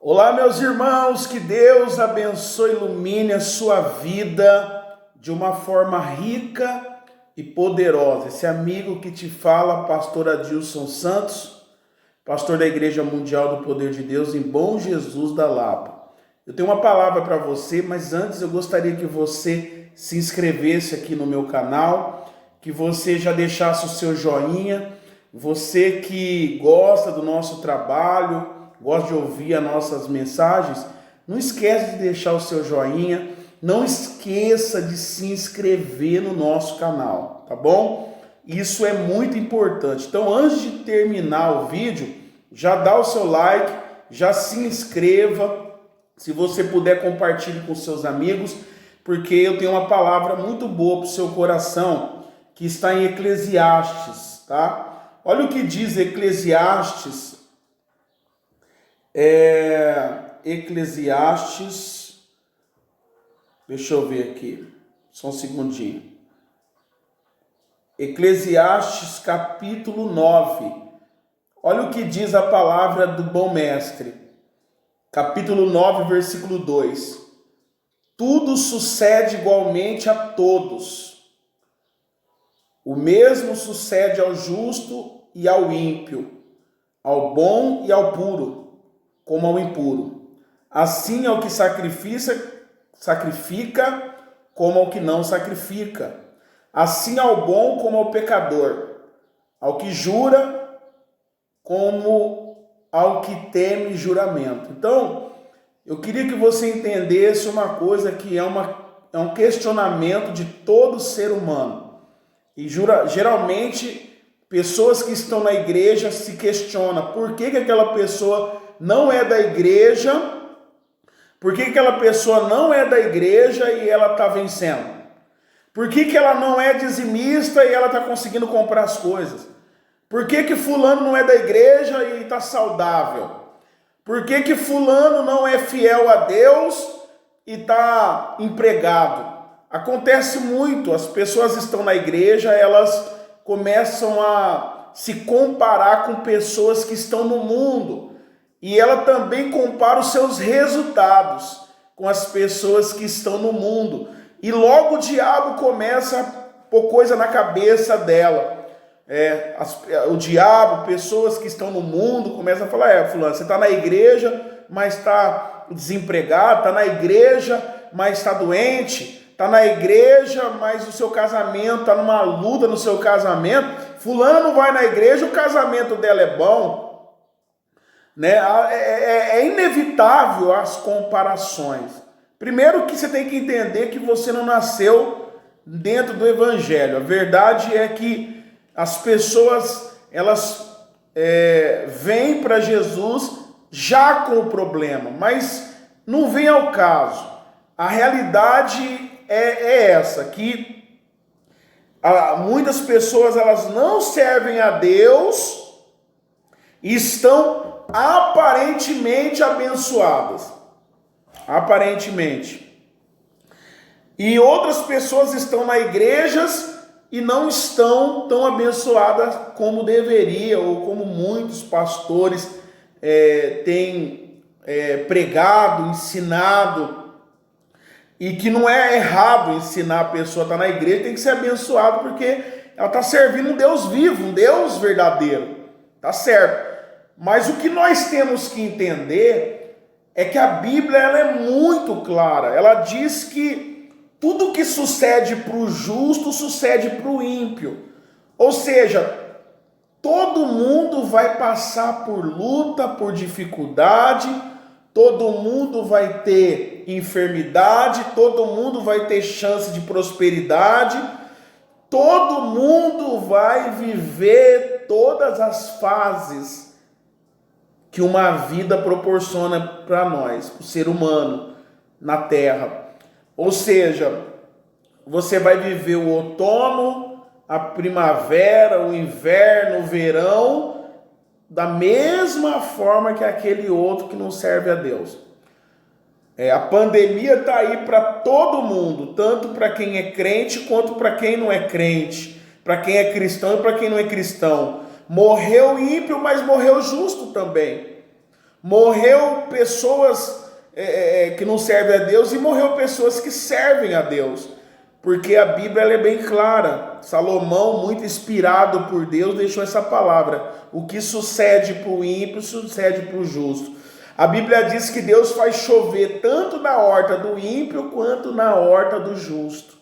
Olá, meus irmãos, que Deus abençoe e ilumine a sua vida de uma forma rica e poderosa. Esse amigo que te fala, pastor Adilson Santos, pastor da Igreja Mundial do Poder de Deus em Bom Jesus da Lapa. Eu tenho uma palavra para você, mas antes eu gostaria que você se inscrevesse aqui no meu canal, que você já deixasse o seu joinha, você que gosta do nosso trabalho, gosta de ouvir as nossas mensagens, não esqueça de deixar o seu joinha, não esqueça de se inscrever no nosso canal, tá bom? Isso é muito importante. Então, antes de terminar o vídeo, já dá o seu like, já se inscreva, se você puder compartilhe com seus amigos, porque eu tenho uma palavra muito boa para o seu coração, que está em Eclesiastes, tá? Olha o que diz Eclesiastes, deixa eu ver aqui, só um segundinho. Eclesiastes capítulo 9, olha o que diz a palavra do bom mestre, capítulo 9, versículo 2. Tudo sucede igualmente a todos, o mesmo sucede ao justo e ao ímpio, ao bom e ao puro, como ao impuro. Assim ao que sacrifica, como ao que não sacrifica. Assim ao bom como ao pecador. Ao que jura, como ao que teme juramento. Então, eu queria que você entendesse uma coisa que é um questionamento de todo ser humano. E geralmente, pessoas que estão na igreja se questionam por que aquela pessoa não é da igreja, por que aquela pessoa não é da igreja e ela está vencendo? Por que ela não é dizimista e ela está conseguindo comprar as coisas? Por que fulano não é da igreja e está saudável? Por que fulano não é fiel a Deus e está empregado? Acontece muito, as pessoas estão na igreja, elas começam a se comparar com pessoas que estão no mundo. E ela também compara os seus resultados com as pessoas que estão no mundo. E logo o diabo começa a pôr coisa na cabeça dela. O diabo, pessoas que estão no mundo, começam a falar, fulano, você está na igreja, mas está desempregado, está na igreja, mas está doente, está na igreja, mas o seu casamento está numa luta no seu casamento. Fulano não vai na igreja, o casamento dela é bom. Né? É inevitável as comparações. Primeiro que você tem que entender que você não nasceu dentro do evangelho. A verdade é que as pessoas elas vêm para Jesus já com o problema, mas não vem ao caso. A realidade é essa, que muitas pessoas elas não servem a Deus e estão aparentemente abençoadas. Aparentemente. E outras pessoas estão na igrejas e não estão tão abençoadas como deveria, ou como muitos pastores têm pregado, ensinado. E que não é errado ensinar a pessoa a estar na igreja, tem que ser abençoado porque ela está servindo um Deus vivo, um Deus verdadeiro. Tá certo. Mas o que nós temos que entender é que a Bíblia ela é muito clara. Ela diz que tudo que sucede para o justo sucede para o ímpio. Ou seja, todo mundo vai passar por luta, por dificuldade, todo mundo vai ter enfermidade, todo mundo vai ter chance de prosperidade, todo mundo vai viver todas as fases que uma vida proporciona para nós, o ser humano, na Terra. Ou seja, você vai viver o outono, a primavera, o inverno, o verão, da mesma forma que aquele outro que não serve a Deus. A pandemia está aí para todo mundo, tanto para quem é crente quanto para quem não é crente, para quem é cristão e para quem não é cristão. Morreu ímpio, mas morreu justo também. Morreu pessoas que não servem a Deus e morreu pessoas que servem a Deus. Porque a Bíblia ela é bem clara. Salomão, muito inspirado por Deus, deixou essa palavra. O que sucede para o ímpio, sucede para o justo. A Bíblia diz que Deus faz chover tanto na horta do ímpio quanto na horta do justo.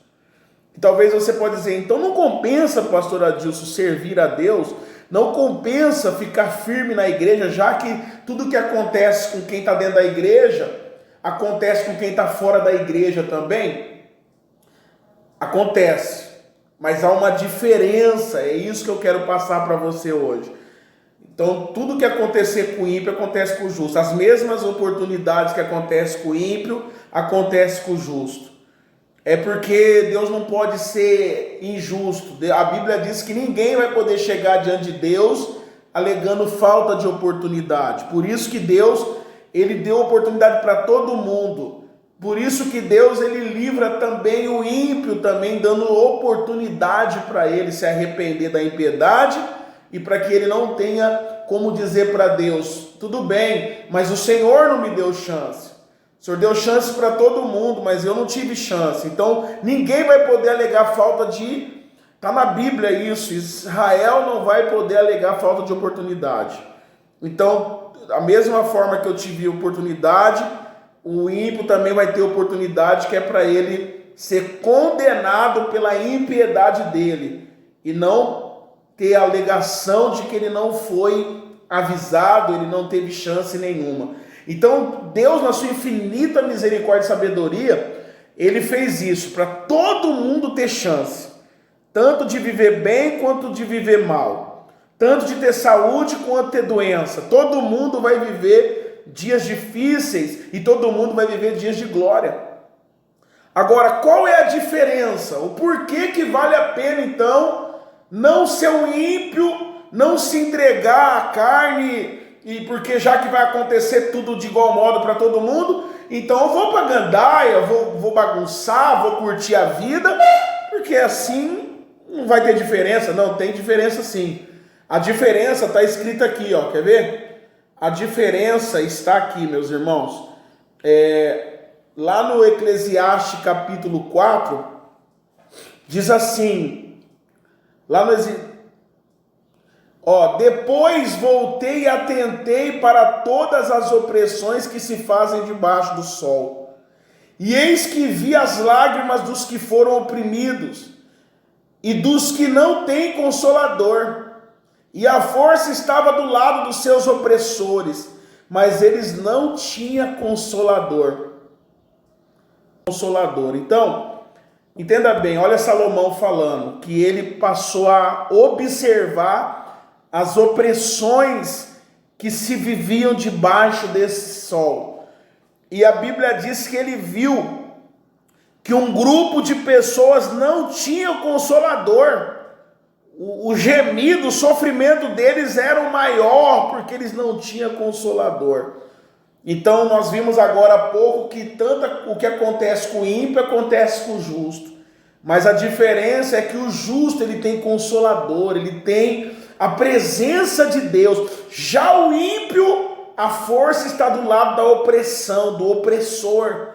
E talvez você pode dizer, então não compensa, pastor Adilson, servir a Deus? Não compensa ficar firme na igreja, já que tudo que acontece com quem está dentro da igreja, acontece com quem está fora da igreja também? Acontece, mas há uma diferença, é isso que eu quero passar para você hoje. Então, tudo que acontecer com o ímpio, acontece com o justo. As mesmas oportunidades que acontecem com o ímpio, acontece com o justo. É porque Deus não pode ser injusto. A Bíblia diz que ninguém vai poder chegar diante de Deus alegando falta de oportunidade. Por isso que Deus, ele deu oportunidade para todo mundo. Por isso que Deus, ele livra também o ímpio, também dando oportunidade para ele se arrepender da impiedade e para que ele não tenha como dizer para Deus, tudo bem, mas o Senhor não me deu chance. O Senhor deu chance para todo mundo, mas eu não tive chance. Então, ninguém vai poder alegar falta de... Está na Bíblia isso. Israel não vai poder alegar falta de oportunidade. Então, da mesma forma que eu tive oportunidade, o ímpio também vai ter oportunidade, que é para ele ser condenado pela impiedade dele. E não ter a alegação de que ele não foi avisado, ele não teve chance nenhuma. Então, Deus, na sua infinita misericórdia e sabedoria, ele fez isso para todo mundo ter chance, tanto de viver bem quanto de viver mal, tanto de ter saúde quanto ter doença. Todo mundo vai viver dias difíceis e todo mundo vai viver dias de glória. Agora, qual é a diferença? O porquê que vale a pena, então, não ser um ímpio, não se entregar à carne, e porque já que vai acontecer tudo de igual modo para todo mundo, então eu vou para gandaia, vou bagunçar, vou curtir a vida, porque assim não vai ter diferença. Não, tem diferença sim. A diferença está escrita aqui, ó, quer ver? A diferença está aqui, meus irmãos. Lá no Eclesiastes capítulo 4, diz assim, lá no... depois voltei e atentei para todas as opressões que se fazem debaixo do sol. E eis que vi as lágrimas dos que foram oprimidos e dos que não têm consolador. E a força estava do lado dos seus opressores, mas eles não tinham consolador. Então, entenda bem, olha Salomão falando que ele passou a observar as opressões que se viviam debaixo desse sol. E a Bíblia diz que ele viu que um grupo de pessoas não tinha consolador. O gemido, o sofrimento deles era o maior, porque eles não tinham consolador. Então nós vimos agora há pouco que tanto o que acontece com o ímpio acontece com o justo. Mas a diferença é que o justo ele tem consolador, ele tem a presença de Deus. Já o ímpio, a força está do lado da opressão, do opressor.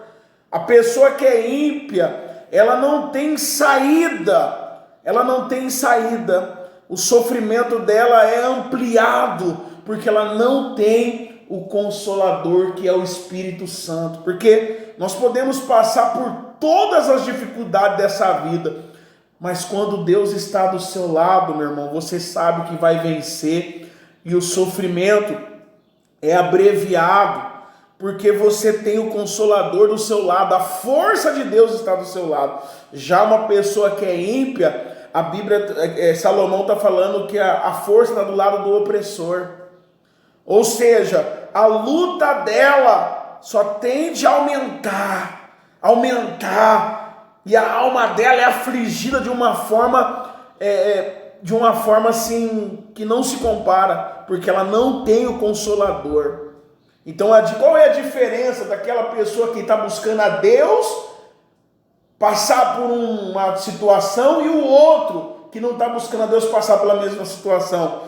A pessoa que é ímpia, ela não tem saída. Ela não tem saída. O sofrimento dela é ampliado, porque ela não tem o Consolador, que é o Espírito Santo. Porque nós podemos passar por todas as dificuldades dessa vida, mas quando Deus está do seu lado, meu irmão, você sabe que vai vencer, e o sofrimento é abreviado, porque você tem o Consolador do seu lado, a força de Deus está do seu lado. Já uma pessoa que é ímpia, a Bíblia, Salomão está falando que a força está do lado do opressor, ou seja, a luta dela só tende a aumentar, e a alma dela é afligida de uma forma assim, que não se compara, porque ela não tem o Consolador. Então, qual é a diferença daquela pessoa que está buscando a Deus, passar por uma situação, e o outro que não está buscando a Deus passar pela mesma situação?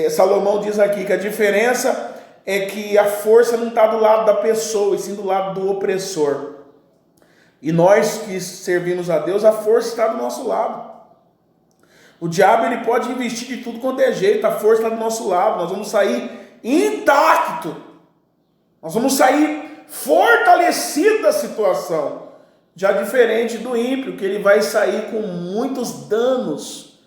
Salomão diz aqui que a diferença é que a força não está do lado da pessoa, e sim do lado do opressor. E nós que servimos a Deus, a força está do nosso lado. O diabo ele pode investir de tudo quanto é jeito, a força está do nosso lado, nós vamos sair intacto, nós vamos sair fortalecido da situação. Já diferente do ímpio, que ele vai sair com muitos danos,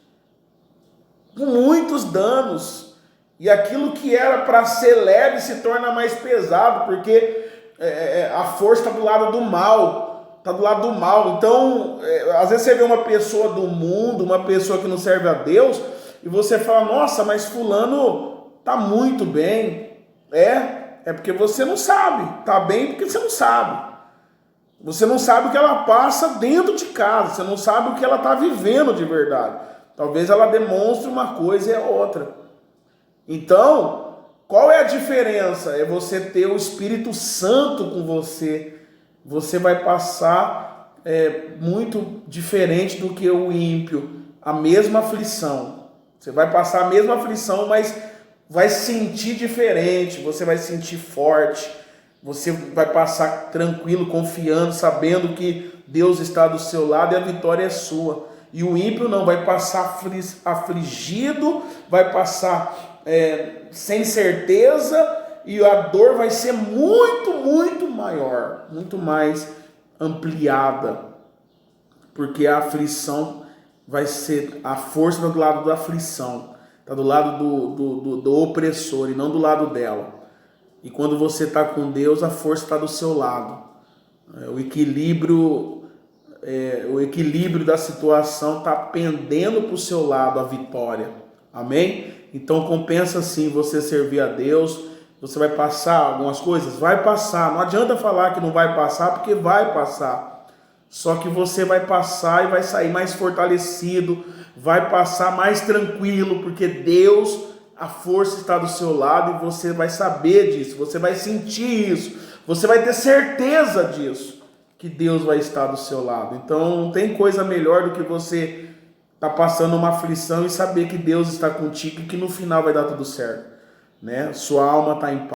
e aquilo que era para ser leve se torna mais pesado, porque a força está do lado do mal, então às vezes você vê uma pessoa do mundo, uma pessoa que não serve a Deus, e você fala, nossa, mas fulano está muito bem. É porque você não sabe, está bem porque você não sabe. Você não sabe o que ela passa dentro de casa, você não sabe o que ela está vivendo de verdade. Talvez ela demonstre uma coisa e a outra. Então, qual é a diferença? É você ter o Espírito Santo com você. Você vai passar muito diferente do que o ímpio, a mesma aflição. Você vai passar a mesma aflição, mas vai sentir diferente, você vai sentir forte. Você vai passar tranquilo, confiando, sabendo que Deus está do seu lado e a vitória é sua. E o ímpio não, vai passar afligido, vai passar sem certeza, e a dor vai ser muito, muito maior, muito mais ampliada. Porque a aflição vai ser, a força está do lado da aflição, está do lado do opressor e não do lado dela. E quando você está com Deus, a força está do seu lado. O equilíbrio da situação está pendendo para o seu lado a vitória. Amém? Então compensa sim você servir a Deus. Você vai passar algumas coisas? Vai passar. Não adianta falar que não vai passar, porque vai passar. Só que você vai passar e vai sair mais fortalecido, vai passar mais tranquilo, porque Deus... a força está do seu lado e você vai saber disso, você vai sentir isso, você vai ter certeza disso, que Deus vai estar do seu lado. Então não tem coisa melhor do que você estar passando uma aflição e saber que Deus está contigo e que no final vai dar tudo certo, né? Sua alma está em paz.